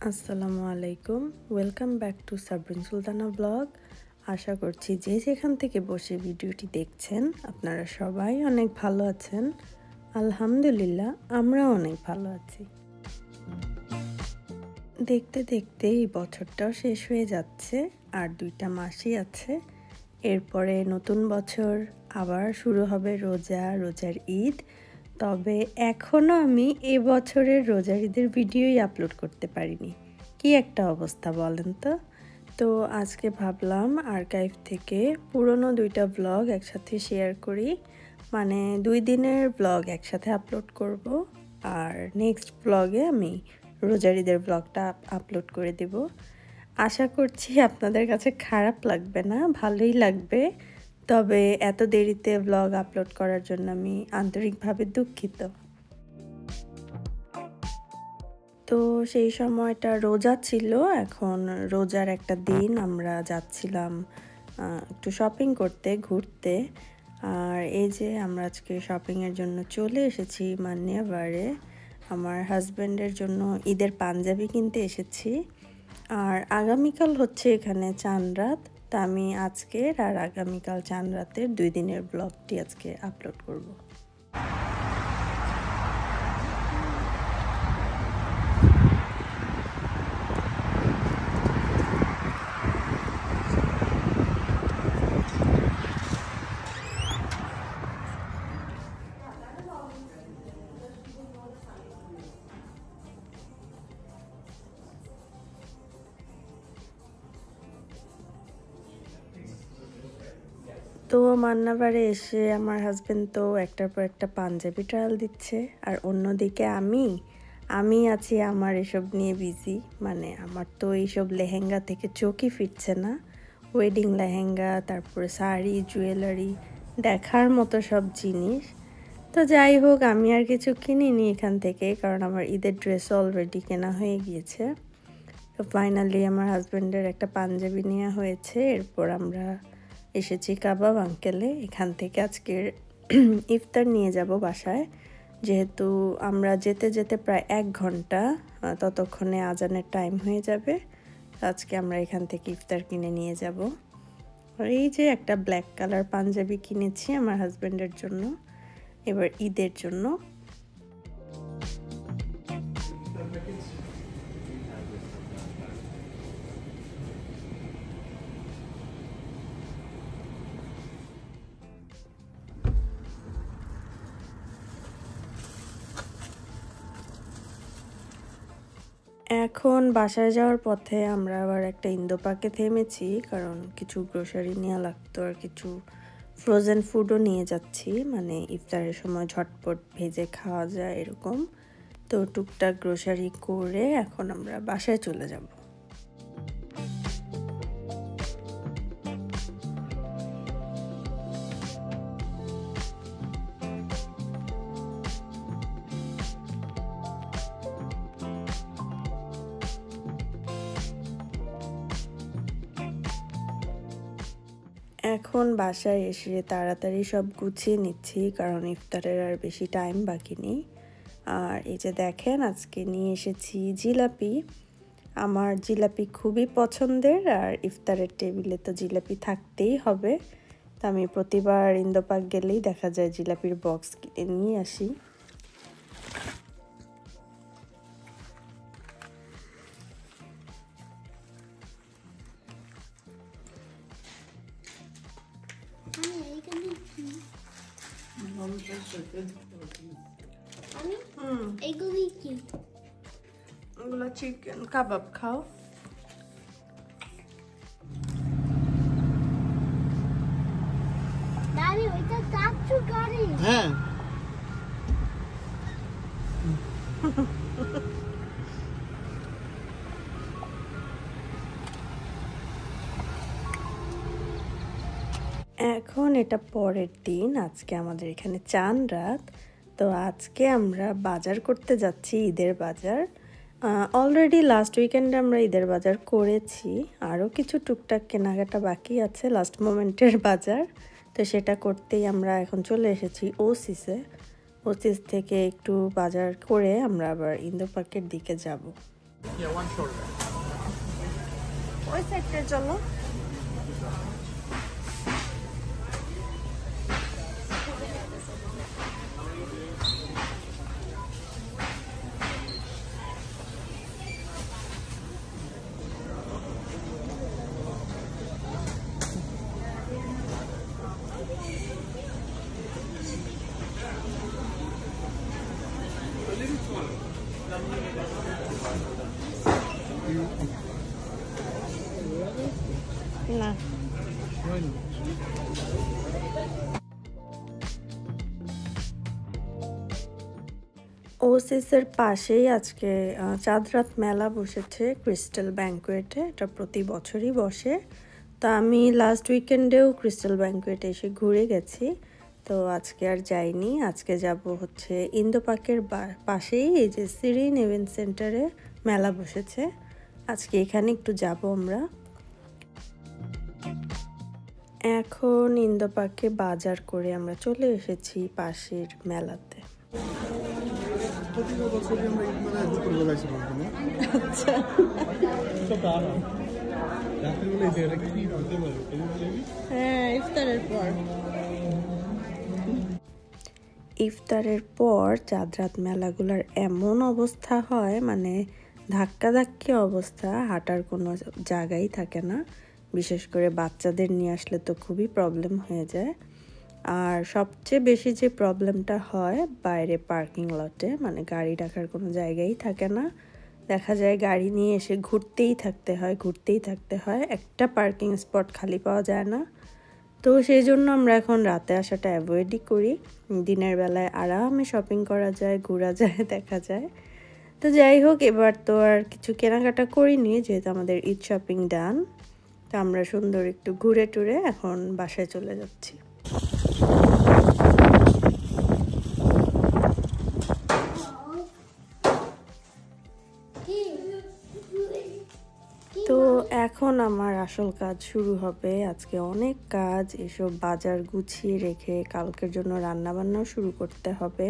আসসালামু আলাইকুম, welcome back to Sabrin Sultana blog. আশা করছি যে যেখান থেকে বসে ভিডিওটি দেখছেন আপনারা সবাই অনেক ভালো আছেন। আলহামদুলিল্লাহ, আমরাও অনেক ভালো আছি। দেখতে দেখতে এই বছরটাও শেষ হয়ে যাচ্ছে, আর 2টা মাসই আছে। এরপরে নতুন বছর, আবার শুরু হবে রোজার ঈদ। তবে এখনও আমি এবছরের রোজার ঈদের ভিডিওই আপলোড করতে পারিনি। কি একটা অবস্থা বলেন তো। তো আজকে ভাবলাম আর্কাইভ থেকে পুরনো 2টা ব্লগ একসাথে শেয়ার করি, মানে 2 দিনের ব্লগ একসাথে আপলোড করব। আর নেক্সট ব্লগে আমি রোজার ঈদের ব্লগটা আপলোড করে দেব। আশা করছি আপনাদের কাছে খারাপ লাগবে না, ভালোই লাগবে। তবে এত দেরিতে ব্লগ আপলোড করার জন্য আমি আন্তরিকভাবে দুঃখিত। তো সেই সময়টা রোজা ছিল, এখন রোজার একটা দিন আমরা যাচ্ছিলাম একটু শপিং করতে, ঘুরতে। আর এই যে আমরা আজকে শপিংয়ের জন্য চলে এসেছি মান্যাবারে। আমার হাজব্যান্ডের জন্য ঈদের পাঞ্জাবি কিনতে এসেছি। আর আগামীকাল হচ্ছে এখানে চাঁদ রাত। তা আমি আজকের আর আগামীকাল চাঁদ রাতের 2 দিনের ব্লগটি আজকে আপলোড করব। তো মান্নাবারে এসে আমার হাজব্যান্ড তো একটার পর একটা পাঞ্জাবি ট্রায়াল দিচ্ছে, আর অন্যদিকে আমি আছি আমার এসব নিয়ে বিজি। মানে আমার তো এইসব লেহেঙ্গা থেকে চোখই ফিরছে না। ওয়েডিং লেহেঙ্গা, তারপরে শাড়ি, জুয়েলারি, দেখার মতো সব জিনিস। তো যাই হোক, আমি আর কিছু কিনিনি এখান থেকে, কারণ আমার ঈদের ড্রেস অলরেডি কেনা হয়ে গিয়েছে। তো ফাইনালি আমার হাজব্যান্ডের একটা পাঞ্জাবি নেওয়া হয়েছে। এরপর আমরা এসেছি কাবাব আঙ্কেলে। এখান থেকে আজকের ইফতার নিয়ে যাব বাসায়, যেহেতু আমরা যেতে যেতে প্রায় 1 ঘন্টা, ততক্ষণে আজানের টাইম হয়ে যাবে। আজকে আমরা এখান থেকে ইফতার কিনে নিয়ে যাব। আর এই যে একটা ব্ল্যাক কালার পাঞ্জাবি কিনেছি আমার হাজব্যান্ডের জন্য, এবার ঈদের জন্য। এখন বাসায় যাওয়ার পথে আমরা আবার একটা ইন্দোপাকে থেমেছি, কারণ কিছু গ্রোসারি নেওয়া লাগতো, আর কিছু ফ্রোজেন ফুডও নিয়ে যাচ্ছি, মানে ইফতারের সময় ঝটপট ভেজে খাওয়া যায় এরকম। তো টুকটাক গ্রোসারি করে এখন আমরা বাসায় চলে যাব। এখন বাসায় এসে তাড়াতাড়ি সব গুছিয়ে নিচ্ছি, কারণ ইফতারের আর বেশি টাইম বাকি নেই। আর এই যে দেখেন, আজকে নিয়ে এসেছি জিলাপি। আমার জিলাপি খুবই পছন্দের, আর ইফতারের টেবিলে তো জিলাপি থাকতেই হবে। তা আমি প্রতিবার ইন্দোপাক গেলেই দেখা যায় জিলাপির বক্স কিনে নিয়ে আসি। এগুলো চিকেন কাবাব খাও। হ্যাঁ, এখন এটা পরের দিন, আজকে আমাদের এখানে চাঁদ রাত। তো আজকে আমরা বাজার করতে যাচ্ছি, ঈদের বাজার। অলরেডি লাস্ট উইকেন্ডে আমরা ঈদের বাজার করেছি, আরও কিছু টুকটাক কেনাকাটা বাকি আছে, লাস্ট মোমেন্টের বাজার। তো সেটা করতেই আমরা এখন চলে এসেছি ওসিস থেকে একটু বাজার করে আমরা আবার ইন্দোপাকের দিকে যাব। Yeah, one shoulder. ওই সাইডে চলো। না ওসিসের পাশেই আজকে চাঁদরাত মেলা বসেছে ক্রিস্টাল ব্যাংকুয়েটে। এটা প্রতি বছরই বসে। তো আমি লাস্ট উইকেন্ডেও ক্রিস্টাল ব্যাংকুয়েটে এসে ঘুরে গেছি, তো আজকে আর যাইনি। আজকে যাব হচ্ছে ইন্দো পার্কের পাশেই এই যে সিরিন ইভেন্ট সেন্টারে মেলা বসেছে, আজকে এখানে একটু যাব আমরা। এখন ইন্দো পার্কে বাজার করে আমরা চলে এসেছি পাশের মেলাতে। আচ্ছা হ্যাঁ, ইফতারের পর চাঁদরাত মেলাগুলোর এমন অবস্থা হয়, মানে ধাক্কাধাক্কি অবস্থা, হাঁটার কোনো জায়গাই থাকে না। বিশেষ করে বাচ্চাদের নিয়ে আসলে তো খুবই প্রবলেম হয়ে যায়। আর সবচেয়ে বেশি যে প্রবলেমটা হয় বাইরে পার্কিং লটে, মানে গাড়ি রাখার কোনো জায়গাই থাকে না। দেখা যায় গাড়ি নিয়ে এসে ঘুরতেই থাকতে হয়, একটা পার্কিং স্পট খালি পাওয়া যায় না। তো সেই জন্য আমরা এখন রাতে আসাটা অ্যাভয়েডই করি। দিনের বেলায় আরামে শপিং করা যায়, ঘোরা যায়, দেখা যায়। তো যাই হোক, এবার তো আর কিছু কেনাকাটা করিনি, যেহেতু আমাদের ঈদ শপিং ডান। তো আমরা সুন্দর একটু ঘুরে টুরে এখন বাসায় চলে যাচ্ছি। তো এখন আমার আসল কাজ শুরু হবে। আজকে অনেক কাজ, এসব বাজার গুছিয়ে রেখে কালকের জন্য রান্না বান্নাও শুরু করতে হবে,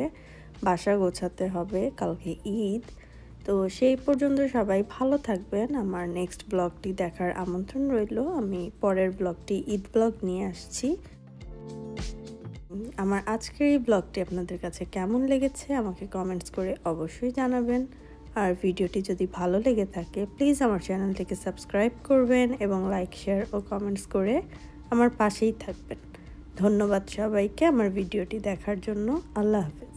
বাসা গোছাতে হবে, কালকে ঈদ। তো সেই পর্যন্ত সবাই ভালো থাকবেন। আমার নেক্সট ব্লগটি দেখার আমন্ত্রণ রইল। আমি পরের ব্লগটি ঈদ ব্লগ নিয়ে আসছি। আমার আজকের এই ব্লগটি আপনাদের কাছে কেমন লেগেছে আমাকে কমেন্টস করে অবশ্যই জানাবেন। আর ভিডিওটি যদি ভালো লেগে থাকে প্লিজ আমার চ্যানেলটিকে সাবস্ক্রাইব করবেন এবং লাইক, শেয়ার ও কমেন্টস করে আমার পাশেই থাকবেন। ধন্যবাদ সবাইকে আমার ভিডিওটি দেখার জন্য। আল্লাহ হাফেজ।